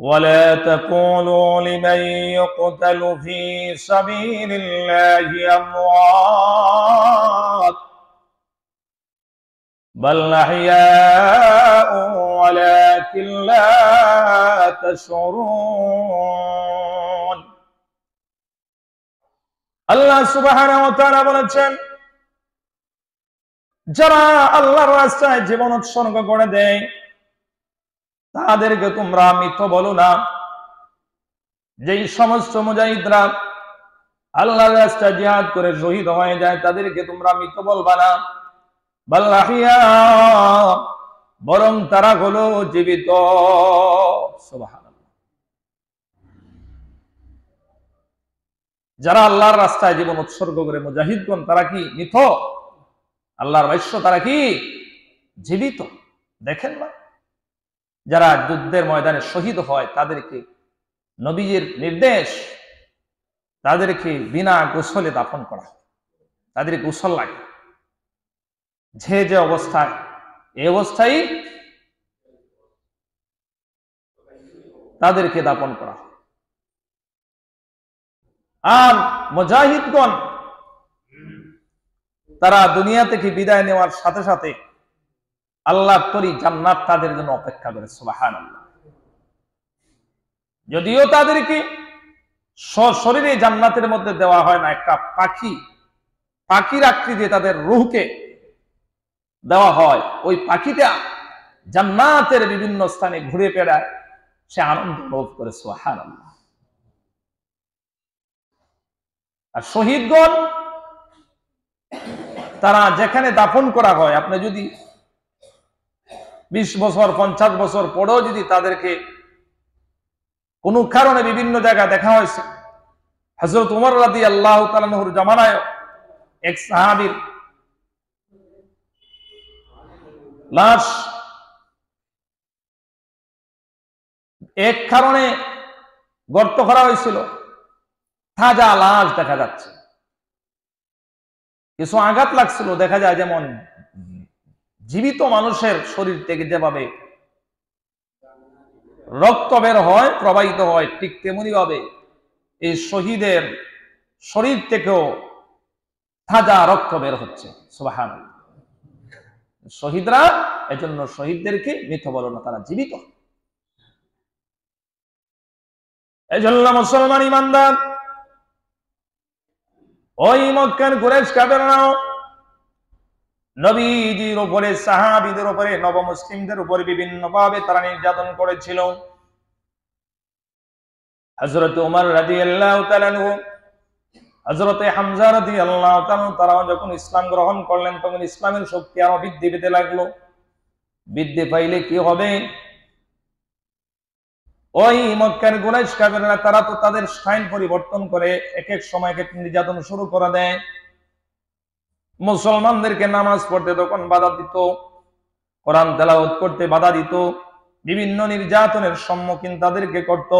ولا تقولوا لمن يقتل في سبيل الله أموات بل أحياء ولكن لا تشعرون আল্লাহ সুবহানাহু ওয়া তাআলা বলেছেন, যারা আল্লাহর রাস্তায় জীবন উৎসর্গ করে দেয় তাদেরকে তোমরা মৃত বলো না। যেই সমস্ত মুজাহিদরা আল্লাহর রাস্তায় জিহাদ করে শহীদ হয়ে যায় তাদেরকে তোমরা মৃত বলবা না। বাল আহইয়া, বরং তারা হলো জীবিত। সুবহানাল্লাহ। যারা আল্লাহর রাস্তায় জীবন উৎসর্গ করে মুজাহিদগণ তারা কি মৃত? আল্লাহর বাক্য তারা কি জীবিত? দেখেন না, যারা যুদ্ধের ময়দানে শহীদ হয় তাদেরকে নবীজির নির্দেশ, তাদেরকে বিনা গোসলে দাফন করা হয়। তাদের গোসল লাগে, যে অবস্থায় এই অবস্থায় তাদেরকে দাফন করা হয়। আর মুজাহিদগণ তারা দুনিয়া থেকে বিদায় নেওয়ার সাথে সাথে আল্লাহর তরি জান্নাত তাদের জন্য অপেক্ষা করে। সুবহানাল্লাহ। যদিও তাদেরকে শরীরে জান্নাতের মধ্যে দেওয়া হয় না, একটা পাখির আকৃতিতে তাদের রূহকে দেওয়া হয়। ওই পাখিটা জান্নাতের বিভিন্ন স্থানে ঘুরে বেড়ায়, সে আনন্দ ভোগ করে। সুবহানাল্লাহ। আর শহীদগণ তারা যেখানে দাফন করা হয়, আপনি যদি 20 বছর 50 বছর পরেও যদি তাদেরকে কোন কারণে বিভিন্ন জায়গায় দেখা হয়েছে, হযরত ওমর রাদিয়াল্লাহু তাআলা আনহুর জামানায় এক সাহাবীর লাশ এক কারণে গর্ত করা হয়েছিল, তাজা লাশ দেখা যাচ্ছে। কিছু আঘাত লাগছিল, দেখা যায় যেমন জীবিত মানুষের শরীর থেকে যেভাবে রক্ত বের হয়, প্রবাহিত হয়, ঠিক তেমনি ভাবে এই শহীদের শরীর থেকেও তাজা রক্ত বের হচ্ছে। সুবহানাল্লাহ। শহীদরা, এজন্য শহীদদেরকে মৃত বলো না, তারা জীবিত। এজন্য মুসলমান ইমানদার, ওই মক্কার কুরাইশ কাফেররাও নবীজির উপরে, সাহাবীদের উপরে, নবমুসলিমদের উপরে বিভিন্ন ভাবে তারা নির্যাতন করেছিল। হযরত ওমর রাদিয়াল্লাহু তাআলা আনহু, হযরত হামজা রাদিয়াল্লাহু তাআলা তারা যখন ইসলাম গ্রহণ করলেন তখন ইসলামের শক্তি আরো বৃদ্ধি পেতে লাগলো। বৃদ্ধি পাইলে কি হবে? ওই মক্কার কুরাইশ কাফেররা তারা তো তাদের স্টাইল পরিবর্তন করে এক এক সময় নির্যাতন শুরু করে দেয়। মুসলমানদেরকে নামাজ পড়তে তখন বাধা দিত, কোরআন তেলাওয়াত করতে বাধা দিত, বিভিন্ন নির্যাতনের সম্মুখীন তাদেরকে করত।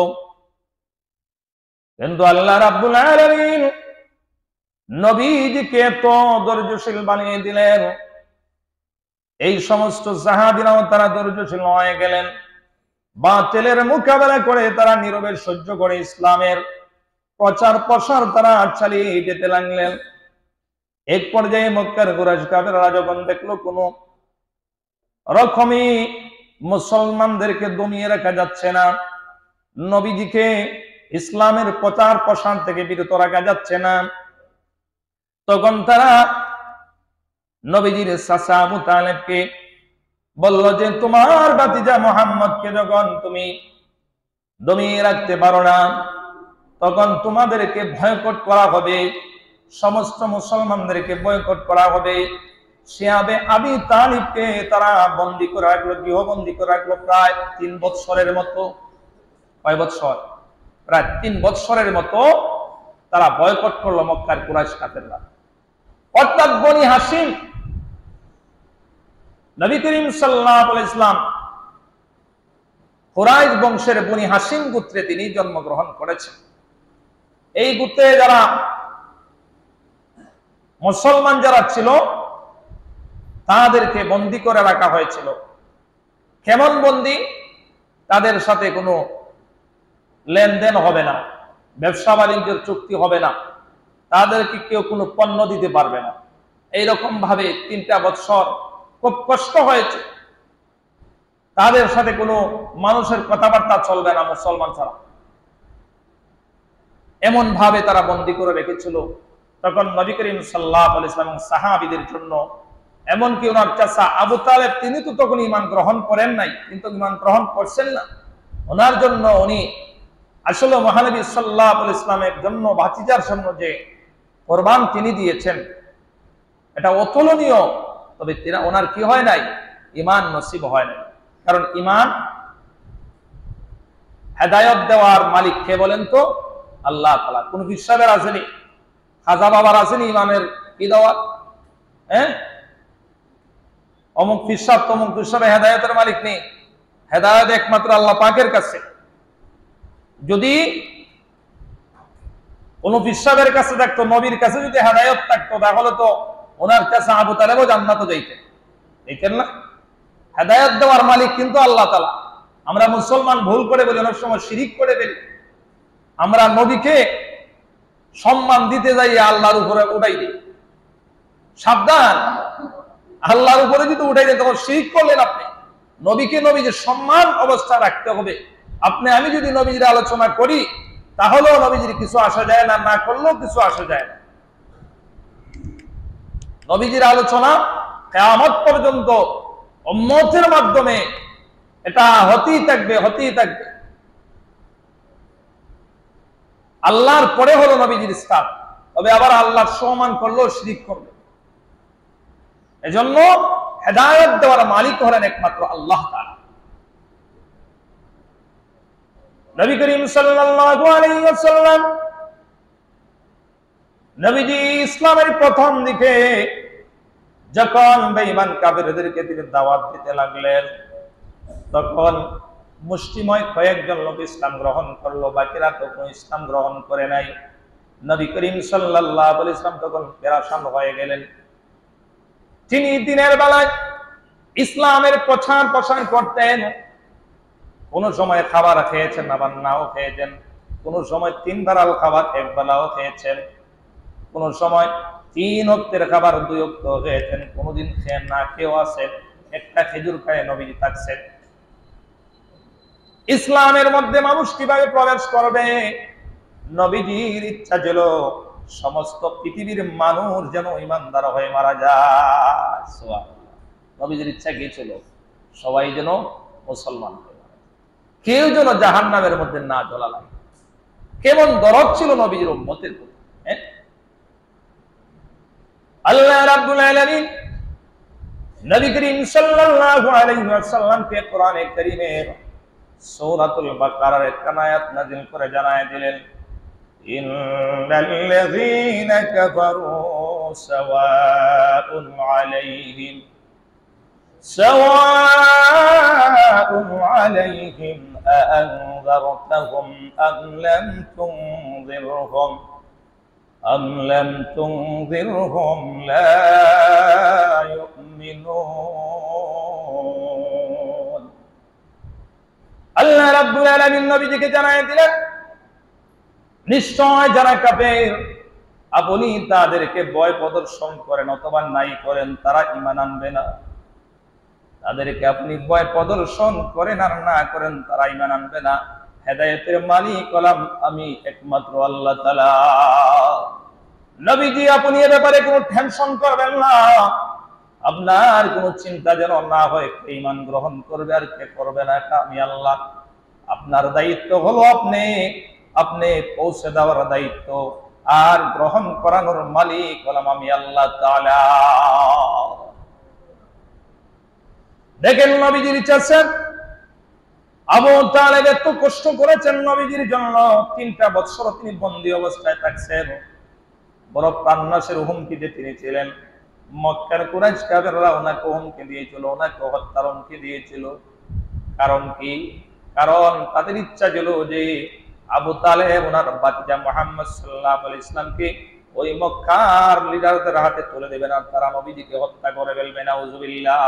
কিন্তু আল্লাহ রাব্বুল আলামিন নবীজিকে এত ধৈর্যশীল বানিয়ে দিলেন, এই সমস্ত সাহাবীরাও তারা ধৈর্যশীল হয়ে গেলেন। বাতিলের মোকাবেলা করে তারা নীরবে সহ্য করে ইসলামের প্রচার প্রসার তারা চালিয়ে যেতে লাগলেন। এক পর্যায়ে মক্কার কুরাইশ কাফেররা যখন দেখলো কোনো রকমই মুসলমানদেরকে দমিয়ে রাখা যাচ্ছে না, নবীজিকে ইসলামের প্রচার প্রসার থেকে বিরত রাখা যাচ্ছে না, তখন তারা নবীজির চাচা আবু তালেবকে বলল যে তোমার ভাতিজা মুহাম্মদকে যখন তুমি দমিয়ে রাখতে পারো না, তখন তোমাদেরকে বয়কট করা হবে, সমস্ত মুসলমানদেরকে বয়কট করা হবে। শিয়াবে আবি তালিবকে তারা বন্দী করে রাখলো, গৃহবন্দী করে রাখলো প্রায় 3 বছরের মতো। কয় বছর? প্রায় 3 বছরের মতো তারা বয়কট করলো মক্কার কুরাইশ কাফেররা। অর্থাৎ বনি হাশিম, নবী করিম সাল্লাল্লাহু আলাইহি ওয়াসাল্লাম কুরাইশ বংশের বনি হাশিম গোত্রে তিনি জন্মগ্রহণ করেছেন। এই গোত্রে যারা মুসলমান যারা ছিল তাদেরকে বন্দী করে রাখা হয়েছিল। কেমন বন্দী? তাদের সাথে কোনো লেনদেন হবে না, ব্যবসা বাণিজ্যের চুক্তি হবে না, তাদেরকে কেউ কোনো পণ্য দিতে পারবে না। এইরকম ভাবে 3টা বছর খুব কষ্ট হয়েছে। তাদের সাথে কোনো মানুষের কথাবার্তা চলবে না মুসলমান ছাড়া, এমন ভাবে তারা বন্দী করে রেখেছিল। তখন নবী করিম সাল্লাল্লাহু আলাইহি ওয়াসাল্লাম এবং সাহাবীদের জন্য, এমনকি ওনার চাচা আবু তালেব, তিনি তো তখন ঈমান গ্রহণ করেন নাই, কিন্তু ঈমান গ্রহণ করছেন না, ওনার জন্য উনি আসলে মহানবী সাল্লাল্লাহু আলাইহি ওয়াসাল্লামের জন্য, ভাতিজার জন্য যে কোরবান তিনি দিয়েছেন, এটা অতুলনীয়। তবে ওনার কি হয় নাই? ঈমান নসিব হয় নাই। কারণ ঈমান, হেদায়েত দেওয়ার মালিক কে বলেন তো? আল্লাহ তাআলা। কোন বিশ্বাসের আসেনি, খাজা বাবার আসেনি ঈমানের কি দেওয়া? অমুক ফিসাব তমুক ফিসাবে হেদায়েতের মালিক নেই। হেদায়েত একমাত্র আল্লাহ পাকের কাছে। যদি কোন ফিসাবের কাছে থাকতো, নবীর কাছে যদি হেদায়েত থাকতো, তাহলে তো ওনার কাছে আবু তালেবও জান্নাতে যাইতেন না? হেদায়েত দেওয়ার মালিক কিন্তু আল্লাহ তাআলা। আমরা মুসলমান ভুল করে বলি, অনেক সময় শিরিক করে ফেলি। আমরা নবীকে সম্মান দিতে যাই, আল্লাহর উপরে উঠাই দিই। সাবধান, আল্লাহর উপরে যদি উঠাই দেন তখন শিরিক করলেন আপনি। নবীকে নবীর সম্মান অবস্থা রাখতে হবে। আমি যদি নবীর আলোচনা করি, তাহলেও নবীজির কিছু আসা যায় না, না করলেও কিছু আসা যায় না। নবীজির আলোচনা কিয়ামত পর্যন্ত উম্মতের মাধ্যমে এটা হতেই থাকবে। আল্লাহর পরে হলো নবীজির স্থান। তবে আবার আল্লাহর সম্মান করলেও শিরিক করবে। এজন্য হেদায়েত দেওয়ার মালিক হলেন একমাত্র আল্লাহ তাআলা। নবী করিম সাল্লাল্লাহু আলাইহি ওয়াসাল্লাম, নবীজি ইসলামের প্রথম দিকে যখন বেঈমান কাফেরদেরকে তিনি দাওয়াত দিতে লাগলেন, তখন মুষ্টিময় কয়েকজন লোক ইসলাম গ্রহণ করলো, বাকিরা তো কোনো ইসলাম গ্রহণ করে নাই। নবী করিম সাল্লাল্লাহু আলাইহি ওয়াসাল্লাম তখন পেরেশান হয়ে গেলেন। তিনি দিনের বেলায় ইসলামের প্রচার প্রসার করতেন। কোন সময় খাবার খেয়েছেন, আবার নাও খেয়েছেন। কোন সময় 3 বেলার খাবার 1 বেলাও খেয়েছেন। কোন সময় 3 ওয়াক্তের খাবার 2 ওয়াক্ত খেয়েছেন। কোনদিন খেয়ে না খেয়েও আছেন, একটা খেজুর খেয়ে নবীজি থাকছেন। ইসলামের মধ্যে মানুষ কিভাবে প্রবেশ করবে? নবীজির ইচ্ছা ছিল সমস্ত পৃথিবীর মানুষ যেন ঈমানদার হয়ে মারা যায়। সুবহানাল্লাহ। নবীজির ইচ্ছা কি ছিল? সবাই যেন মুসলমান হয়, কেউ যেন জাহান্নামের মধ্যে না জ্বলা লাগে। কেমন দরদ ছিল নবীজির উম্মতের প্রতি। আল্লাহ রাব্বুল আলামিন নবী করিম সাল্লাল্লাহু আলাইহি ওয়াসাল্লামকে কোরআনে কারীমের সূরাতুল বাকারার এক আয়াত নাযিল করে জানায় দিলেন, ইন্নাল্লাযীনা কাফারু সাওয়াউন আলাইহিম আআনযারতাহুম আম লাম তুনযিরহুম লা ইউমিনুন। আল্লাহ রাব্বুল আলামিন নবীজিকে জানায় দিলেন, নিশ্চয় যারা কাফের, আপনি তাদেরকে ভয় প্রদর্শন করেন অথবা নাই করেন, তারা ঈমান আনবে না। তাদেরকে আপনি ভয় প্রদর্শন করেন আর না করেন, তারা ঈমান আনবে না। হেদায়েতের মালিক হলাম আমি একমাত্র আল্লাহ তাআলা। নবীজি, আপনি এ ব্যাপারে কোনো টেনশন করবেন না। আপনার কোনো চিন্তা যেন না হয় কে ঈমান গ্রহণ করবে আর কে করবে না, এটা আমি আল্লাহ। আপনার দায়িত্ব হলো আপনি পৌঁছে দেওয়ার দায়িত্ব, আর গ্রহণ করানোর মালিক হলাম আমি আল্লাহ তাআলা। দেখেন নবীজির ইচ্ছা, আবু তালেব এত কষ্ট করেছেন নবীজির জন্য। 3টা বছর তিনি বন্দী অবস্থায় থাকছেন। বড় প্রাণনাশের হুমকিতে তিনি ছিলেন। মক্কার কুরাইশ কাফেররা ওনাকে হুমকি দিয়েছিল, ওনাকে হত্যার হুমকি দিয়েছিল। কারণ কি? কারণ তাদের ইচ্ছা ছিল যে আবু তালেব ওনার বাতিজা মুহাম্মদ সাল্লাল্লাহু আলাইহি ইসলামকে ওই মক্কার লিডারদের হাতে তুলে দেবেন আর তারা নবীজিকে হত্যা করে ফেলবে। নাউযুবিল্লাহ।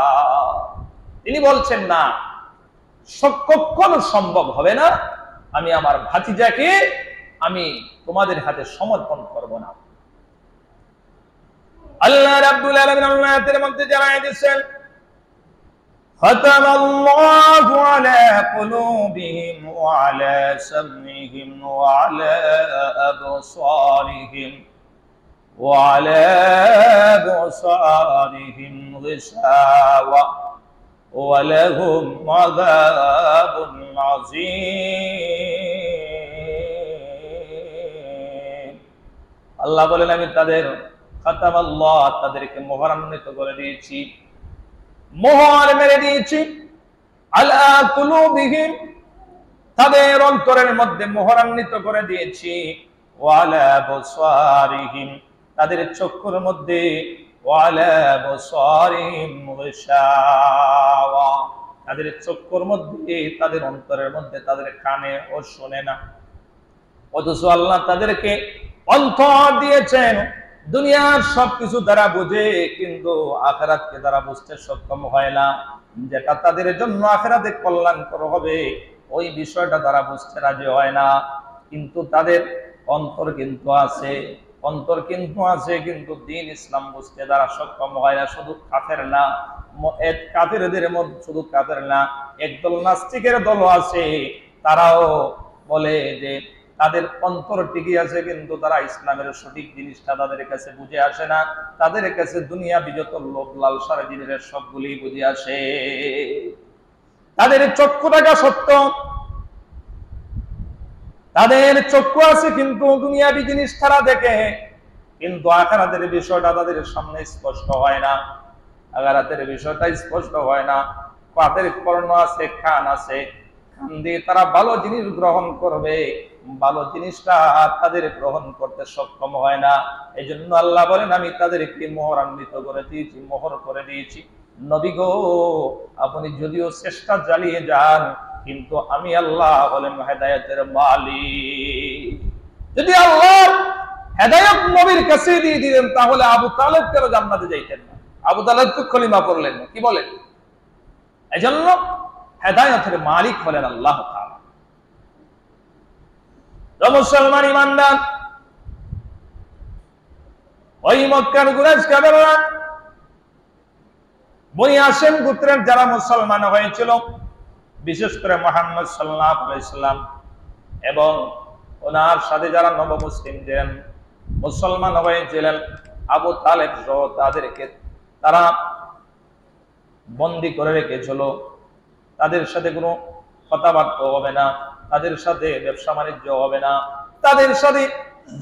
তিনি বলছেন না, কখনো সম্ভব হবে না। আমি আমার ভাতিজাকে আমি তোমাদের হাতে সমর্পণ করব না। আল্লাহ রাব্বুল আলামিন আয়াতের মধ্যে জানায় দিয়েছেন, খাতামাল্লাহু আলা কুলুবিহিম ওয়া আলা সামইহিম ওয়া আলা আবসারিহিম ওয়া আলা আবসারিহিম গিশাওয়া ওয়া লাহুম আযাবুন আযীম। আল্লাহ বলেন, আমি তাদের খাতামাল্লাহ, তাদেরকে মোহরান্বিত করে দিয়েছি, মোহর মেরে দিয়েছি, আলা কুলুবিহিম, তাদের অন্তরের মধ্যে মোহরান্বিত করে দিয়েছি, ওয়া আলা আবসারিহিম, তাদের চক্ষুর মধ্যে, ওয়া আলা আবসারিহিম গিশাওয়া, তাদের চক্ষুর মধ্যে, তাদের অন্তরের মধ্যে, তাদের কানে ও শোনে না। অথচ আল্লাহ তাদেরকে অন্তর দিয়েছেন, দুনিয়ার সবকিছু দ্বারা বুঝে, কিন্তু আখিরাতকে দ্বারা বুঝতে সক্ষম হয় না। যেটা তাদের জন্য আখিরাতে কল্যাণকর হবে, ওই বিষয়টা দ্বারা বুঝতে রাজি হয় না। কিন্তু তাদের অন্তর কিন্তু আছে, অন্তর কিন্তু আছে, কিন্তু দ্বীন ইসলাম বুঝতে দ্বারা সক্ষম হয় না। শুধু কাফের না, কাফেরদের মধ্যে শুধু কাফের না, একদল নাস্তিকের দলও আছে, তারাও বলে যে তাদের অন্তর ঠিকই আছে, কিন্তু তারা ইসলামের সঠিক জিনিসটা তাদের কাছে বুঝে আসে না। তাদের কাছে দুনিয়া বিগত লোভ লালসার জিনিসের সবগুলি বুঝে আসে। তাদের চক্ষু থাকা সত্য, তাদের চক্ষু আছে, কিন্তু দুনিয়াবি জিনিস তারা দেখে, কিন্তু আখিরাতের বিষয়টা তাদের সামনে স্পষ্ট হয় না। আখিরাতের বিষয়টা স্পষ্ট হয় না। তাদের কর্ণ আছে, কান আছে, কান দিয়ে তারা ভালো জিনিস গ্রহণ করবে, ভালো জিনিসটা তাদের গ্রহণ করতে সক্ষম হয় না। এই জন্য আল্লাহ বলেন, আমি তাদেরকে মোহরান্বিত করে দিয়েছি, মোহর করে দিয়েছি। নবী গো, আপনি যদিও চেষ্টা চালিয়ে যান, কিন্তু আমি আল্লাহ বলেন হেদায়েতের মালিক। যদি আল্লাহ হেদায়েত নবীর কাছে দিয়ে দিলেন, তাহলে আবু তালেব কেন জান্নাতে যাইতেন না? আবু তালেব তো কলিমা পড়লেন না, কি বলেন? এজন্য হেদায়েতের মালিক হলেন আল্লাহ তাআলা। মুসলমান ইমানদার, ওই মক্কার কুরাইশ কাফেররা, বনি হাশিম গোত্রের যারা মুসলমান হয়েছিল, বিশেষ করে মুহাম্মদ সাল্লাল্লাহু আলাইহি ওয়াসাল্লাম এবং ওনার সাথে যারা নবমুসলিম ছিলেন, মুসলমান হয়েছিলেন, আবু তালেব সহ তাদেরকে তারা বন্দী করে রেখেছিল। তাদের সাথে কোনো কথাবার্তা হবে না, তাদের সাথে ব্যবসা বাণিজ্য হবে না, তাদের সাথে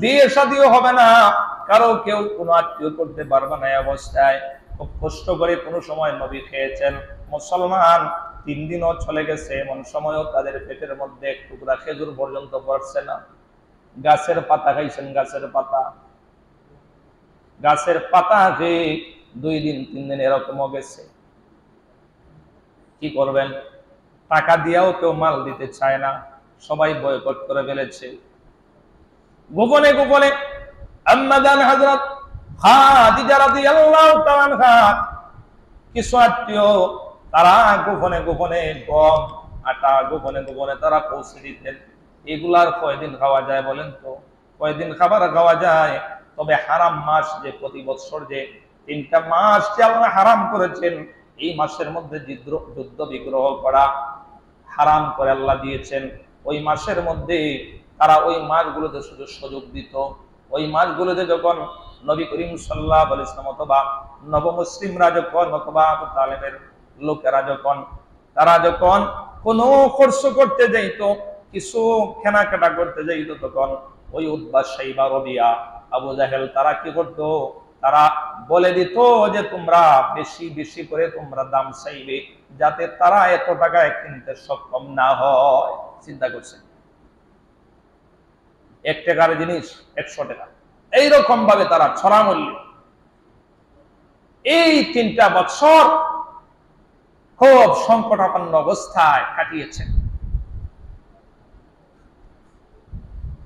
বিয়ে শাদীও হবে না, কারো কেউ কোনো আত্মীয় করতে পারবে না। অবস্থায় খুব কষ্ট করে কোনো সময় নবী খেয়েছেন। মুসলমান 3 দিনও চলে গেছে, এমন সময়ও তাদের পেটের মধ্যে এক টুকরা খেজুর পর্যন্ত পড়ছে না। গাছের পাতা খাইছেন, গাছের পাতা, গাছের পাতা খেয়ে 2 দিন 3 দিন এরকমও গেছে। কি করবেন? টাকা দিয়েও কেউ মাল দিতে চায় না, সবাই বয়কট করে ফেলেছে। গোপনে গোপনে আম্মা জান হযরত খাদিজা রাদিয়াল্লাহু তাআলা আনহা কিছু আত্মীয়, তারা গোপনে গোপনে গম আটা গোপনে গোপনে তারা পৌঁছে দিতেন। এগুলার কয়দিন খাওয়া যায় বলেন তো? কয়দিন খাবার খাওয়া যায়? তবে হারাম মাস যে প্রতি বছর যে 3টা মাস যে আল্লাহ হারাম করেছেন, এই মাসের মধ্যে যুদ্ধ বিগ্রহ করা হারাম করে আল্লাহ দিয়েছেন। ওই মাসের মধ্যে তারা ওই মাসগুলোতে শুধু সুযোগ দিত। ওই মাসগুলোতে যখন নবী করিম সাল্লাল্লাহু আলাইহি ওয়াসাল্লাম অথবা নবমুসলিমরা যখন অথবা আবু তালেবের লোকেরা যখন তারা যখন কোনো খরচ করতে যাইত, কিছু কেনাকাটা করতে যাইত, তখন ওই উতবা শাইবা রবিয়া আবু জাহেল তারা কি করত? তারা বলে দিত যে তোমরা বেশি বেশি করে তোমরা দাম চাইবে, যাতে তারা এত টাকায় কিনতে সক্ষম না হয়। চিন্তা করছেন, 1 টাকার জিনিস 100 টাকা, এইরকম ভাবে তারা ছড়া মূল্য এই 3টা বছর খুব সংকটাপন্ন অবস্থায় কাটিয়েছেন।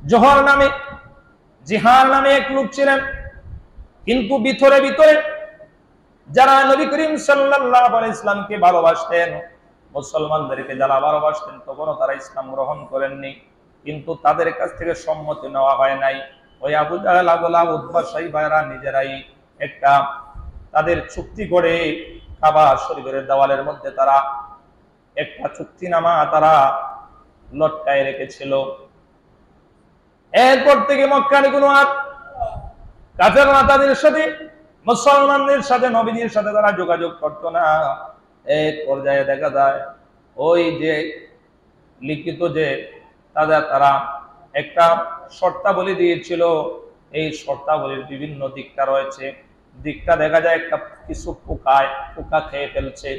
জোহর নামে জিহাদ নামে এক লোক ছিলেন, কিন্তু ভিতরে ভিতরে যারা নবী করিম সাল্লাল্লাহু আলাইহি ওয়াসাল্লামকে ভালোবাসতেন, মুসলমানদেরকে যারা ভালোবাসতেন, তখনও তারা ইসলাম গ্রহণ করেননি। কিন্তু তাদের কাছ থেকে সম্মতি নেওয়া হয় নাই। ওই আবু জাহেল, আবু লাহাব, উতবা, সাইবারা নিজেরাই একটা তাদের চুক্তি করে কাবা শরীফের দেওয়ালের মধ্যে তারা একটা চুক্তিনামা তারা লটকায় রেখেছিল। এরপর থেকে মক্কার কোনো আর কাফেররা তাদের সাথে, মুসলমানদের সাথে, নবীজির সাথে তারা যোগাযোগ করতো না। এক পর্যায়ে দেখা যায় ওই যে লিখিত যে তারা একটা শর্তাবলী দিয়েছিল, এই শর্তাবলীর বিভিন্ন দিকটা রয়েছে। দিকটা দেখা যায় একটা কিছু পোকা খেয়ে ফেলছে।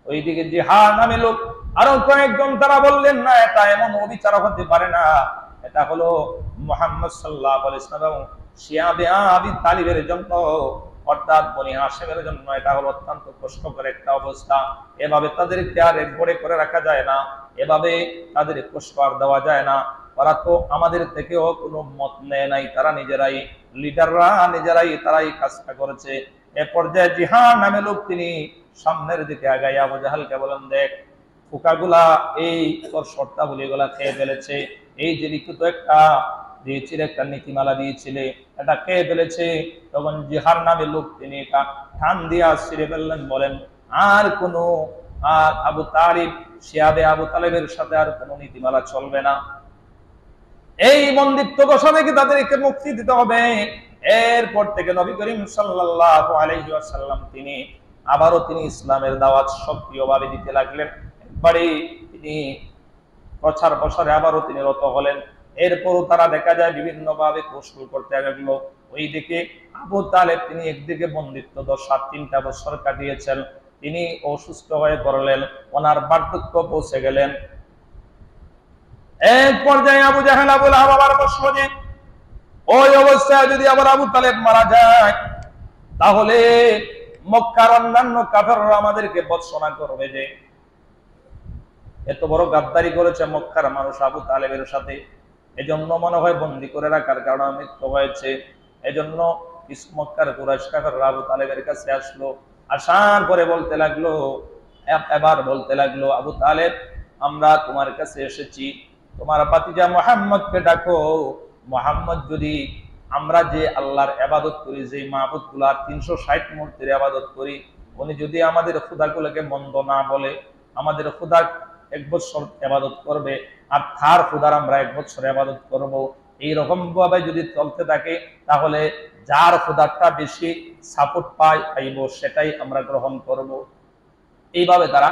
ওইদিকে জিহাদ নামে লোক আরো কয়েকজন তারা বললেন না, এটা এমন অবিচার হতে পারে না, এটা হলো মুহাম্মদ সাল্লাল্লাহু আলাইহি ওয়াসাল্লাম এবং শিয়াবে আবি তালিবের জন্য, অর্থাৎ বনি হাশিমের জন্য এটা হলো অত্যন্ত কষ্টকর একটা অবস্থা। এভাবে তাদেরকে আর একবারে করে রাখা যায় না, এভাবে তাদের কষ্ট আর দেওয়া যায় না। ওরা তো আমাদের থেকেও কোনো মত নেয় নাই, তারা নিজেরাই লিডাররা নিজেরাই তারাই কাজটা করেছে। এ পর্যায়ে জিহাদ নামে লোক তিনি সামনের দিকে আগাইয়া আবু জাহেলকে বলেন, দেখ পোকাগুলা এই তোর শর্তাবলীগুলা খেয়ে ফেলেছে, এই যে লিখিত একটা দিয়েছিলে, একটা নীতিমালা দিয়েছিলে, এটা খেয়ে ফেলেছে। তখন জিহাদ নামে লোক তিনি এটা ঠান দিয়া ছিঁড়ে ফেললেন, বলেন আর কোনো আবু তালিব, শিয়াবে আবু তালেবের সাথে আর কোনো নীতিমালা চলবে না। এই বন্দিত্ব দশা থেকে তাদেরকে মুক্তি দিতে হবে। এরপর থেকে নবী করিম সাল্লাল্লাহু আলাইহি ওয়াসাল্লাম তিনি আবারও ইসলামের দাওয়াত সক্রিয়ভাবে দিতে লাগলেন। একবারে তিনি প্রচার প্রসারে আবারও তিনি রত হলেন। এরপরও তারা দেখা যায় বিভিন্ন ভাবে কৌশল করতে লাগলো। ওইদিকে আবু তালেব তিনি একদিকে বন্দিত্ব দশা 3টা বছর কাটিয়েছেন, তিনি অসুস্থ হয়ে পড়লেন, ওনার বার্ধক্য পৌঁছে গেলেন। এক পর্যায়ে আবু জাহেল, আবু লাহাব আবার বসে, ওই অবস্থায় যদি আবার আবু তালেব মারা যায় তাহলে মক্কার অন্যান্য কাফেররা আমাদেরকে বর্ষনা করবে যে এত বড় গাদ্দারি করেছে মক্কার মানুষ আবু তালেবের সাথে। এজন্য মনে হয় বন্দী করে রাখার কারণে মৃত্যু হয়েছে। এজন্য মক্কার কুরাইশ কাফেররা আবু তালেবের কাছে আসলো, আসার পরে বলতে লাগলো, এবার বলতে লাগলো, আবু তালেব আমরা তোমার কাছে এসেছি, তোমার ভাতিজা মুহাম্মদকে ডাকো। মুহাম্মদ যদি আমরা যে আল্লাহর ইবাদত করি, যে মাবুদ গুলা 360 মূর্তির ইবাদত করি, উনি যদি আমাদের খোদাগুলোকে মন্দ না বলে, আমাদের খোদা 1 বছর ইবাদত করবে আর তার খোদার আমরা 1 বছর ইবাদত করব, এইরকম ভাবে যদি চলতে থাকে তাহলে যার খোদাটা বেশি সাপোর্ট পাইব সেটাই আমরা গ্রহণ করব। এইভাবে তারা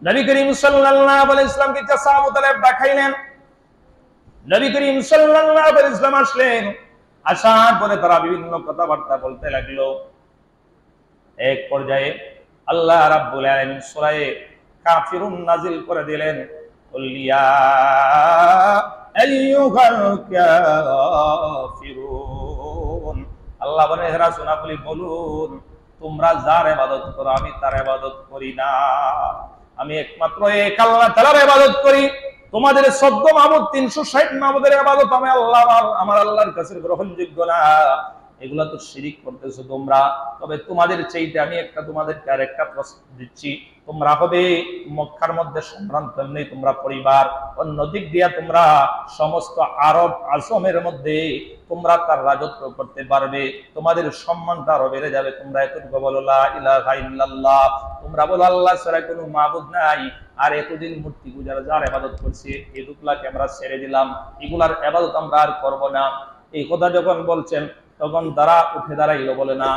নবী করিম সাল্লাল্লাহু আলাইহি ওয়াসাল্লামকে চাচা আবু তালেব ডাকাইলেন। নবী করিম সাল্লাল্লাহু আলাইহি ওয়াসাল্লাম আসলেন, আসার পরে তারা বিভিন্ন কথাবার্তা বলতে লাগলো। এক পর্যায়ে আল্লাহ রাব্বুল আলামিন সূরা কাফিরুন নাজিল করে দিলেন, কুলিয়া আইয়ুহাল কাফিরুন। আল্লাহ বলেন, হে রাসূল বলুন, তোমরা যার ইবাদত করো আমি তার ইবাদত করি না, আমি একমাত্র এক আল্লাহ তাআলার ইবাদত করি। তোমাদের 14 মাবুদ 360 মাবুদের ইবাদত আমি আল্লাহ আমার আল্লাহর কাছে গ্রহণযোগ্য না, এগুলা তো শিরিক করতেছো তোমরা। তবে তোমাদের চাইতে আমি তোমাদেরকে আরেকটা প্রশ্ন দিচ্ছি, তোমরা হবে মক্কার মধ্যে সম্ভ্রান্ত নেই, তোমরা পরিবার, অন্যদিক দিয়া তোমরা সমস্ত আরব আজমের মধ্যে তোমরা তার রাজত্ব করতে পারবে, তোমাদের সম্মানটা আরো বেড়ে যাবে। তোমরা এতটুকু বলো লা ইলাহা ইল্লাল্লাহ, তোমরা বলো আল্লাহ ছাড়া কোনো মাবুদ নাই, আর এতদিন মূর্তি পূজার যার ইবাদত করছে এগুলাকে আমরা ছেড়ে দিলাম, এগুলার ইবাদত আমরা আর করব না। এই কথা যখন বলছেন তখন তারা উঠে দাঁড়াইলো, বলে না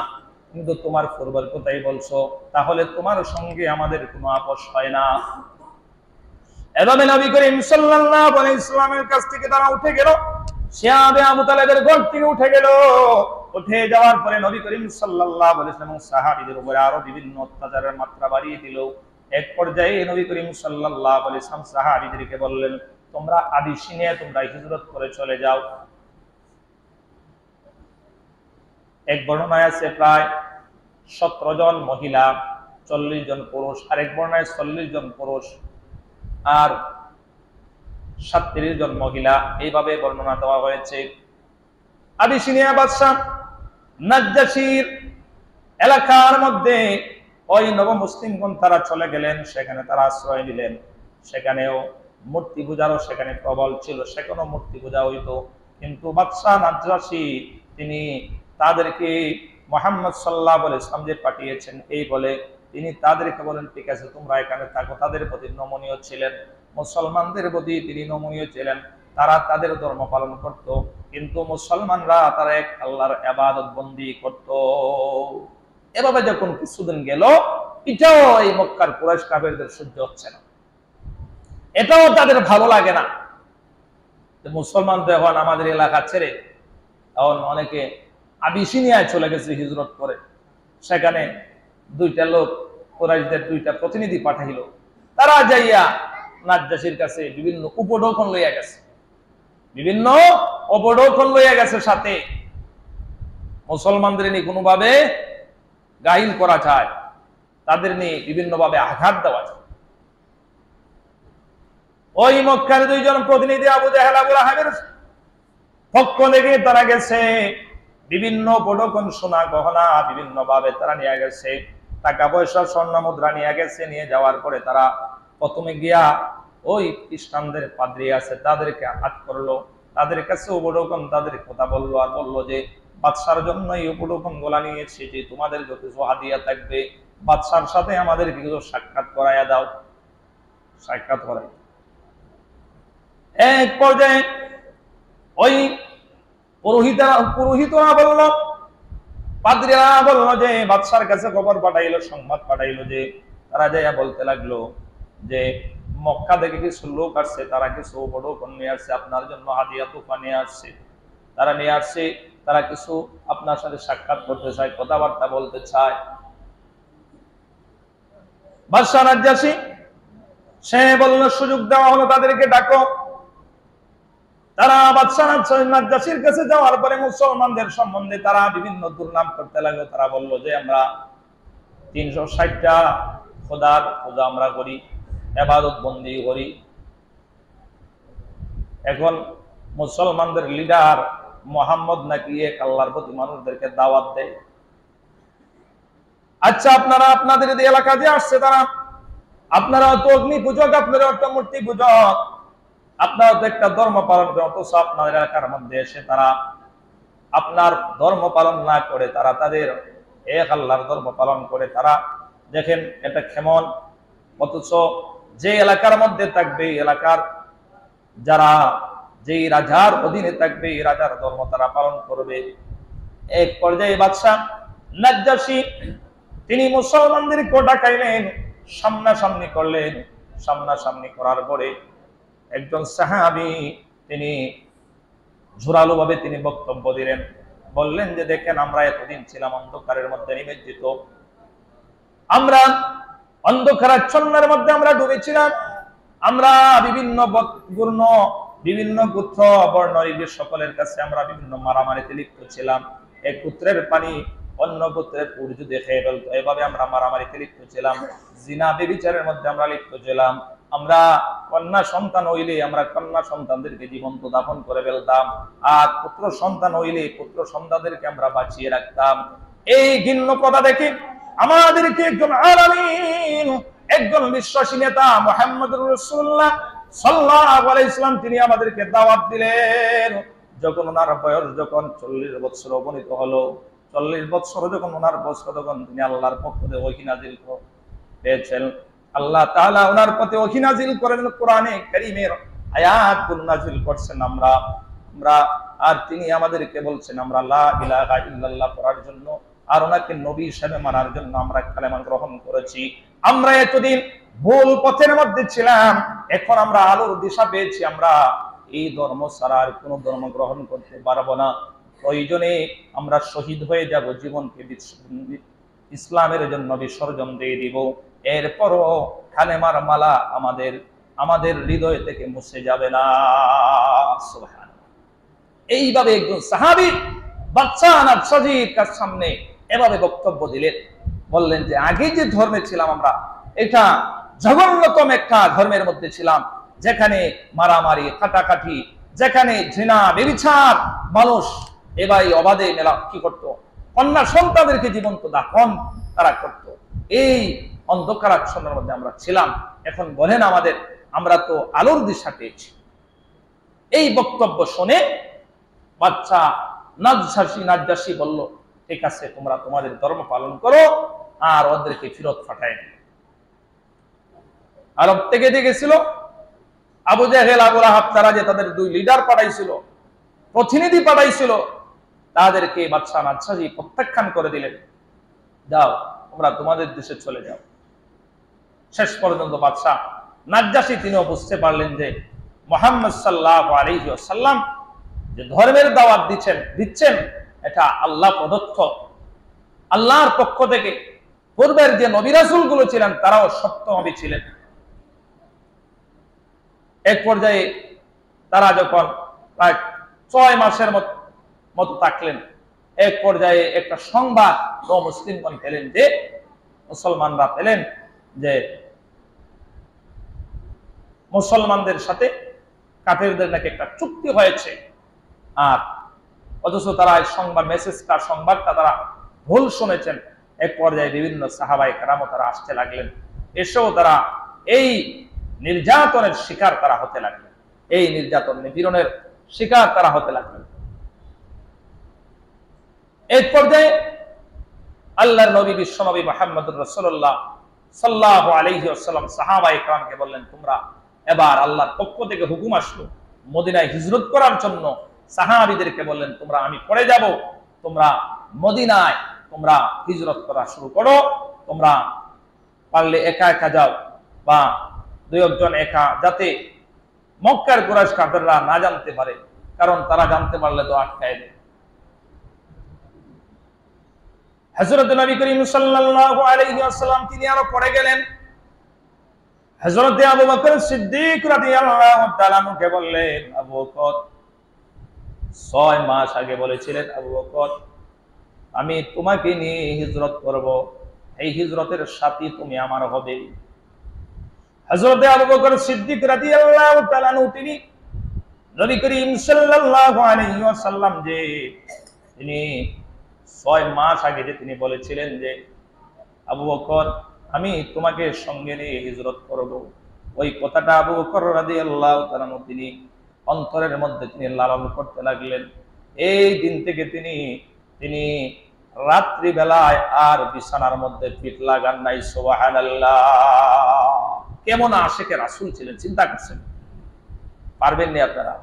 কিন্তু তোমার পূর্বের কথাই বলছো, তাহলে তোমার সঙ্গে আমাদের কোনো আপোষ হয় না। এভাবে নবী করিম সাল্লাল্লাহু আলাইহি ওয়াসাল্লামের কাছ থেকে তারা উঠে গেল, শিয়াবে আবু তালেবের ঘর থেকে উঠে গেল। উঠে যাওয়ার পরে নবী করিম সাল্লাল্লাহু আলাইহি ওয়াসাল্লাম সাহাবীদের উপরে আরো বিভিন্ন অত্যাচারের মাত্রা বাড়িয়ে দিল। এক পর্যায়ে নবী করিম সাল্লাল্লাহু আলাইহি ওয়াসাল্লাম সাহাবীদেরকে বললেন, তোমরা আবিসিনিয়া তোমরা হিজরত করে চলে যাও। এক বর্ণনায় আছে প্রায় 17 জন মহিলা, 40 জন পুরুষ, আরেক বর্ণনায় 40 জন পুরুষ আর 37 জন মহিলা, এইভাবে বর্ণনা দেওয়া হয়েছে। আবিসিনিয়া বাদশাহ নাজ্জাশীর এলাকার মধ্যে ওই নবমুসলিমগণ তারা চলে গেলেন, সেখানে তারা আশ্রয় নিলেন। সেখানেও মূর্তি পূজারও সেখানে প্রবল ছিল, সেখানেও মূর্তি পূজা হইতো। কিন্তু বাদশাহ নাজ্জাশী তিনি তাদেরকে মুহাম্মদ সাল্লাল্লাহু আলাইহি ওয়াসাল্লাম যে পাঠিয়েছেন এই বলে তিনি তাদেরকে বলেন, ঠিক আছে তোমরা এখানে থাকো। তাদের প্রতি নমনীয় ছিলেন, মুসলমানদের প্রতি তিনি নমনীয় ছিলেন। তারা তাদের ধর্ম পালন করত, কিন্তু মুসলমানরা তারা এক আল্লাহর ইবাদত বন্দী করত। এভাবে যখন কিছুদিন গেল, এটাও এই মক্কার কুরাইশ কাফেরদের সহ্য হচ্ছে না, এটাও তাদের ভালো লাগে না। মুসলমান তো এখন আমাদের এলাকা ছেড়ে এখন অনেকে আবিসিনিয়ায় চলে গেছে হিজরত করে। সেখানে দুইটা লোক কুরাইশদের দুইটা প্রতিনিধি পাঠাইল, তারা যাইয়া নাজ্জাশীর কাছে বিভিন্ন উপঢৌকন লইয়া গেছে, বিভিন্ন উপঢৌকন লইয়া গেছে। সাথে মুসলমানদের নিয়ে কোনোভাবে গাইল করা যায়, তাদের নিয়ে বিভিন্নভাবে আঘাত দেওয়া যায়। ওই মক্কার দুইজন প্রতিনিধি আবু জাহেল আবু লাহাবের পক্ষ থেকে তারা গেছে, বিভিন্ন উপঢৌকন সোনা গহনা বিভিন্ন ভাবে তারা নিয়ে গেছে, টাকা পয়সা স্বর্ণ মুদ্রা নিয়ে গেছে। নিয়ে যাওয়ার পরে তারা প্রথমে গিয়া ওই খ্রিস্টানদের পাদ্রী আছে তাদেরকে আঘাত করলো, তাদের কাছে উপঢৌকন তাদের কথা বললো, আর বললো যে বাদশার জন্য এই উপঢৌকন গোলা নিয়েছি, যে তোমাদের যত হাদিয়া থাকবে বাদশার সাথে আমাদের কিছু সাক্ষাৎ করাইয়া দাও। সাক্ষাৎ করাই এক পর্যায়ে ওই পুরোহিতরা বলল, পাদ্রীরা বলল যে বাদশার কাছে খবর পাঠাইলো, সংবাদ পাঠাইলো, যে তারা যাইয়া বলতে লাগলো যে মক্কা থেকে কিছু লোক আসছে, তারা কিছু উপঢৌকন নিয়ে আসছে, আপনার জন্য হাদিয়া তোফা নিয়ে আসছে, তারা নিয়ে আসছে, তারা কিছু আপনার সাথে সাক্ষাৎ করতে চায়, কথাবার্তা বলতে চায়। বাদশা নাজ্জাশী সে বলল, সুযোগ দেওয়া হলো, তাদেরকে ডাকো। তারা বাদশা নাজ্জাশীর কাছে যাওয়ার পরে মুসলমানদের সম্বন্ধে তারা বিভিন্ন দুর্নাম করতে লাগলো। তারা বলল যে আমরা 360টা খোদার পূজা আমরা করি, ইবাদত বন্দী করি। এখন মুসলমানদের লিডার মুহাম্মদ নাকি এক আল্লাহর প্রতি মানুষদেরকে দাওয়াত দেয়। আচ্ছা আপনারা আপনাদের এলাকা যে আসছে তারা, আপনারা তো অগ্নি পূজক, আপনারা একটা মূর্তি পূজক, আপনারা তো একটা ধর্ম পালন করেন, অথচ আপনাদের এলাকার মধ্যে এসে তারা আপনার ধর্ম পালন না করে তারা তাদের এক আল্লাহর ধর্ম পালন করে। তারা দেখেন এটা কেমন, অথচ যে এলাকার মধ্যে থাকবে এলাকার যারা যেই রাজার অধীনে থাকবে এই রাজার ধর্ম তারা পালন করবে। এক পর্যায়ে বাদশাহ নাজ্জাশী তিনি মুসলমানদেরকে ডাকাইলেন, সামনাসামনি করলেন। সামনাসামনি করার পরে একজন সাহাবী তিনি জোরালো ভাবে তিনি বক্তব্য দিলেন, বললেন যে দেখেন আমরা এতদিন ছিলাম অন্ধকারের মধ্যে নিমজ্জিত, আমরা অন্ধকারাচ্ছন্নের মধ্যে আমরা ডুবেছিলাম, আমরা বিভিন্ন বর্ণ বিভিন্ন গোত্র বর্ণ সকলের কাছে আমরা বিভিন্ন মারামারিতে লিপ্ত ছিলাম। এক পুত্রের পানি অন্য পুত্রের পুরুষ দেখে ফেলতো, এভাবে আমরা মারামারিতে লিপ্ত ছিলাম, জিনা ব্যভিচারের মধ্যে আমরা লিপ্ত ছিলাম। আমরা কন্যা সন্তান হইলে আমরা কন্যা সন্তানদেরকে জীবন্ত দাফন করে ফেলতাম, আর পুত্র সন্তান হইলে পুত্র সন্তানদেরকে আমরা বাঁচিয়ে রাখতাম। এই ঘৃণ্য কথা দেখে আমাদেরকে একজন আলামিন, একজন বিশ্বাসী নেতা মুহাম্মদুর রাসূলুল্লাহ সাল্লাল্লাহু আলাইহি ওয়াসাল্লাম তিনি আমাদেরকে দাওয়াত দিলেন। যখন ওনার বয়স যখন 40 বছর উপনীত হলো, 40 বছর যখন ওনার বয়স তখন তিনি আল্লাহর পক্ষ থেকে ওহী নাযিল পেয়েছেন। আল্লাহ তাআলা ওনার প্রতি ওহী নাযিল করেন, কোরআনে কারীমের আয়াতগুলো নাযিল করছেন আমরা আর তিনি আমাদেরকে বলছেন আমরা লা ইলাহা ইল্লাল্লাহ পড়ার জন্য, আর ওনাকে নবী হিসেবে মানার জন্য আমরা কালেমা গ্রহণ করেছি। আমরা এতদিন ভুল পথের মধ্যে ছিলাম, এখন আমরা আলোর দিশা পেয়েছি, আমরা এই ধর্ম ছাড়া আর কোনো ধর্ম গ্রহণ করতে পারবো না। প্রয়োজনে আমরা শহীদ হয়ে যাব, জীবনকে ইসলামের জন্য বিসর্জন দিয়ে দিব, এরপরও কালেমার মালা আমাদের হৃদয় থেকে মুছে যাবে না। সুবহানাল্লাহ। এইভাবে একজন সাহাবী বাদশা নাজ্জাশীর সামনে এভাবে বক্তব্য দিলেন, বললেন যে আগে যে ধর্মে ছিলাম আমরা এটা জঘন্যতম একটা ধর্মের মধ্যে ছিলাম, যেখানে মারামারি কাটাকাটি, যেখানে জিনা ব্যভিচার, মানুষ এবারে অবাধে মেলা কি করতো, কন্যা সন্তানদেরকে জীবন্ত দাফন তারা করত। এই অন্ধকারাচ্ছন্নের মধ্যে আমরা ছিলাম। এখন বলেন আমরা তো আলোর দিশা পেয়েছি। এই বক্তব্য শুনে বাচ্চা নাজ্জাশী বলল, ঠিক আছে, তোমরা তোমাদের ধর্ম পালন করো, আর ওদেরকে ফেরত পাঠায় দিল। আরব থেকে দেখেছিল আবু জাহেল, আবু লাহাব, তারা যে তাদের দুই লিডার পাঠাইছিল, প্রতিনিধি পাঠাইছিল, তাদেরকে বাদশা নাজ্জাশী প্রত্যাখ্যান করে দিলেন, যাও তোমরা তোমাদের দেশে চলে যাও। শেষ পর্যন্ত বাদশা নাজ্জাশী তিনিও বুঝতে পারলেন যে মুহাম্মদ সাল্লাল্লাহু আলাইহি ওয়াসাল্লাম যে ধর্মের দাওয়াত দিচ্ছেন এটা আল্লাহ প্রদত্ত, আল্লাহর পক্ষ থেকে। পূর্বের যে নবী রাসূলগুলো ছিলেন তারাও সত্য নবী ছিলেন। এক পর্যায়ে তারা যখন প্রায় 6 মাসের মতো থাকলেন, এক পর্যায়ে একটা সংবাদ মুসলিমগণ পেলেন, যে মুসলমানরা পেলেন যে মুসলমানদের সাথে কাফেরদের নাকি একটা চুক্তি হয়েছে। আর অথচ তারা এই সংবাদটা তারা ভুল শুনেছেন। এক পর্যায়ে বিভিন্ন সাহাবায়ে কেরামও তারা আসতে লাগলেন, এসেও তারা এই নির্যাতনের শিকার তারা হতে লাগলেন, এই নির্যাতন নিপীড়নের শিকার তারা হতে লাগলেন। এক পর্যায়ে আল্লাহর নবী বিশ্বনবী মুহাম্মদুর রাসূলুল্লাহ সাল্লাল্লাহু আলাইহি ওয়াসাল্লাম সাহাবায়ে কেরামকে বললেন, তোমরা এবার আল্লাহর পক্ষ থেকে হুকুম আসলো মদিনায় হিজরত করার জন্য। সাহাবীদেরকে বললেন, তোমরা আমি পরে যাব, তোমরা মদিনায় তোমরা হিজরত করা শুরু করো, তোমরা পারলে একা একা যাও বা দুই একজন একা, যাতে মক্কার কুরাইশ কাফেররা না জানতে পারে, কারণ তারা জানতে পারলে তো আটকায় দেয়। হযরত নবী করিম সাল্লাল্লাহু আলাইহি ওয়াসাল্লাম তিনি আরো পড়ে গেলেন। হযরত আবু বকর সিদ্দিক রাদিয়াল্লাহু তাআলা কে বললেন, আবু বকর 6 মাস আগে বলেছিলেন, আবু বকর আমি তোমাকে নিয়ে হিজরত করব, এই হিজরতের সাথী তুমি আমার হবে। হযরত আবু বকর সিদ্দিক রাদিয়াল্লাহু তাআলা তিনি নবী করিম সাল্লাল্লাহু আলাইহি ওয়াসাল্লাম যে তিনি 6 মাস আগে যে তিনি বলেছিলেন যে আবু বকর আমি তোমাকে সঙ্গে নিয়ে হিজরত করব, ওই কথাটা আবু বকর রাদিয়াল্লাহু তাআলা তিনি অন্তরের মধ্যে তিনি লালন করতে লাগলেন। এই দিন থেকে তিনি রাত্রি বেলায় আর বিছানার মধ্যে পিঠ লাগান নাই। সুবহানাল্লাহ! কেমন আশিকে রাসূল ছিলেন চিন্তা করছেন? পারবেন না আপনারা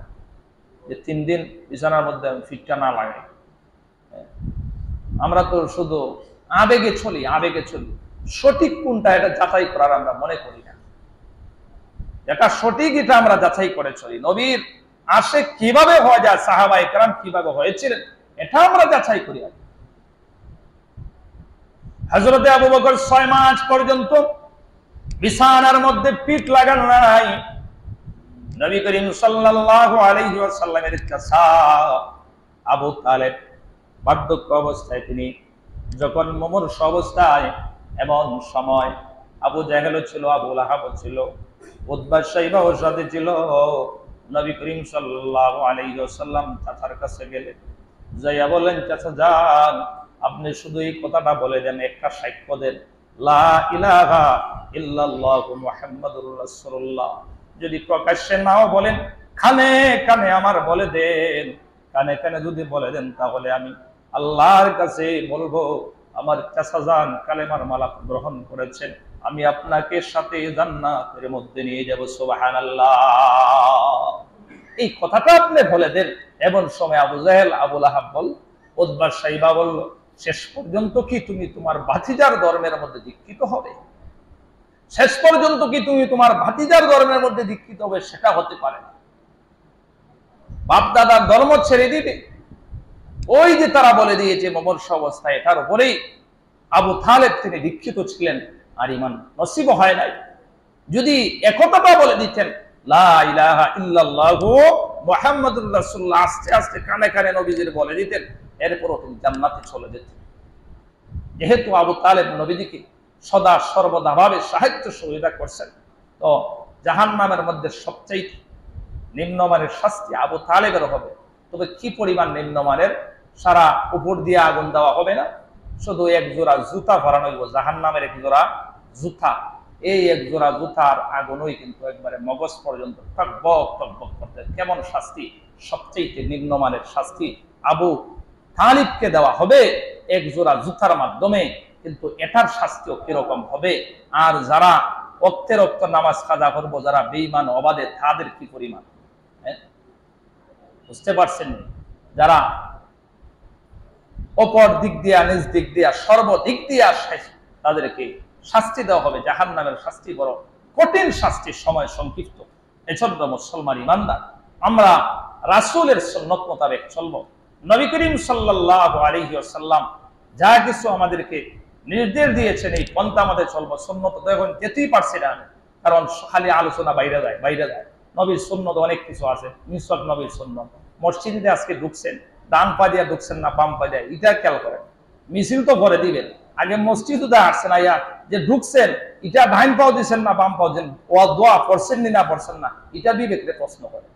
যে 3 দিন বিছানার মধ্যে পিঠটা না লাগাই। আমরা তো শুধু আবেগে চলি, সঠিক কোনটা এটা যাচাই করার আমরা মনে করি না। এটা সঠিক, এটা আমরা যাচাই করে চলি। নবীর আশিক কিভাবে হয়ে যায়, সাহাবায়ে কেরাম কিভাবে হয়েছিলেন, এটা আমরা যাচাই করি। হযরত আবু বকর 6 মাস পর্যন্ত বিছানার মধ্যে পিঠ লাগান নাই। নবী করিম সাল্লাল্লাহু আলাইহি ওয়াসাল্লামের চাচা আবু তালেব বার্ধক্য অবস্থায়, তিনি যখন মুমূর্ষ অবস্থায়, এমন সময় আবু জাহেল ছিল, আবু লাহাব ছিল, উতবা শাইবাও সাথে ছিল। নবী করিম সাল্লাল্লাহু আলাইহি ওয়াসাল্লাম চাচার কাছে গেলেন, যাইয়া বলেন, চাচা যান, আপনি শুধু এই কথাটা বলে দেন, একটা সাক্ষ্য দেন, লা ইলাহা ইল্লাল্লাহু মুহাম্মাদুর রাসূলুল্লাহ। যদি প্রকাশ্যে নাও বলেন, কানে কানে আমার বলে দেন, কানে কানে যদি বলে দেন, তাহলে আমি আল্লাহর কাছে বলবো আমার চাচা যান কালেমার মালা গ্রহণ করেছেন, আমি আপনাকে সাথে জান্নাতের মধ্যে নিয়ে যাব। সুবহানাল্লাহ! এই কথাটা আপনি বলে দেন। এমন সময় আবু জাহেল, আবু লাহাব বল, উতবা শাইবা বলল, শেষ পর্যন্ত কি তুমি তোমার ভাতিজার ধর্মের মধ্যে দীক্ষিত হবে? শেষ পর্যন্ত কি তুমি তোমার ভাতিজার ধর্মের মধ্যে দীক্ষিত হবে? সেটা হতে পারে না। বাপ দাদার ধর্ম ছেড়ে দিবে? ওই যে তারা বলে দিয়েছে মুমূর্ষ অবস্থায়, তার উপরেই আবু তালেব তিনি দীক্ষিত ছিলেন, আর ঈমান নসিব হয় নাই। যদি একথাটা বলে দিতেন, লা ইলাহা ইল্লাল্লাহু মুহাম্মাদুর রাসূলুল্লাহ, আস্তে আস্তে কানে কানে নবীজির বলে দিতেন, এরপরও তিনি জান্নাতে চলে যেতেন। যেহেতু আবু তালেব নবীজিকে সদা সর্বদা ভাবে সাহায্য সহযোগিতা করছেন, তো জাহান্নামের মধ্যে সবচেয়ে নিম্নমানের শাস্তি আবু তালেবের হবে। তবে কি পরিমাণ নিম্নমানের, সারা উপর দিয়ে আগুন দেওয়া হবে না, শুধু এক জোড়া জুতা ভরানো হইব, জাহান্নামের এক জোড়া জুতা। এই এক জোড়া জুতার আগুনই কিন্তু একবারে মগজ পর্যন্ত টকবক টকবক করতে। কেমন শাস্তি, সবচেয়ে নিম্নমানের শাস্তি আবু তালিবকে দেওয়া হবে এক জোড়া জুতার মাধ্যমে, কিন্তু এটার শাস্তিও কিরকম হবে। আর যারা অক্তের অক্ত নামাজ কাজা করবো, যারা বেঈমান অবাদে, তাদের কি পরিমাণ, বুঝতে পারছেন? যারা অপর দিক দিয়া, নিজ দিক দিয়া, সর্বদিক দিয়া তাদেরকে শাস্তি দেওয়া হবে। জাহান্নামের শাস্তি বড় কঠিন শাস্তি, সময় সংক্ষিপ্ত। এজন্য মুসলমান ইমানদার, আমরা রাসূলের সুন্নাত মোতাবেক চলবো। নবী করিম সাল্লাল্লাহু আলাইহি ওয়াসাল্লাম যা কিছু আমাদেরকে নির্দেশ দিয়েছেন, এই পন্থা মতে চলবো। সুন্নত তো এখন যেতেই পারছি না, কারণ খালি আলোচনা বাইরে যায়। নবীর সুন্নত অনেক কিছু আছে, মিসওয়াক নবীর সুন্নত। মসজিদে আজকে ঢুকছেন, ডান পা দিয়া ঢুকছেন না বাম পা দিয়া, এটা খেয়াল করেন। মিছিল তো করে দিবেন, আগে মসজিদে আসছেন, আইয়া যে ঢুকছেন, এটা ডাইন পাও দিচ্ছেন না বাম পাও দিচ্ছেন, দোয়া পড়ছেন না পড়ছেন না, এটা বিবেককে প্রশ্ন করে।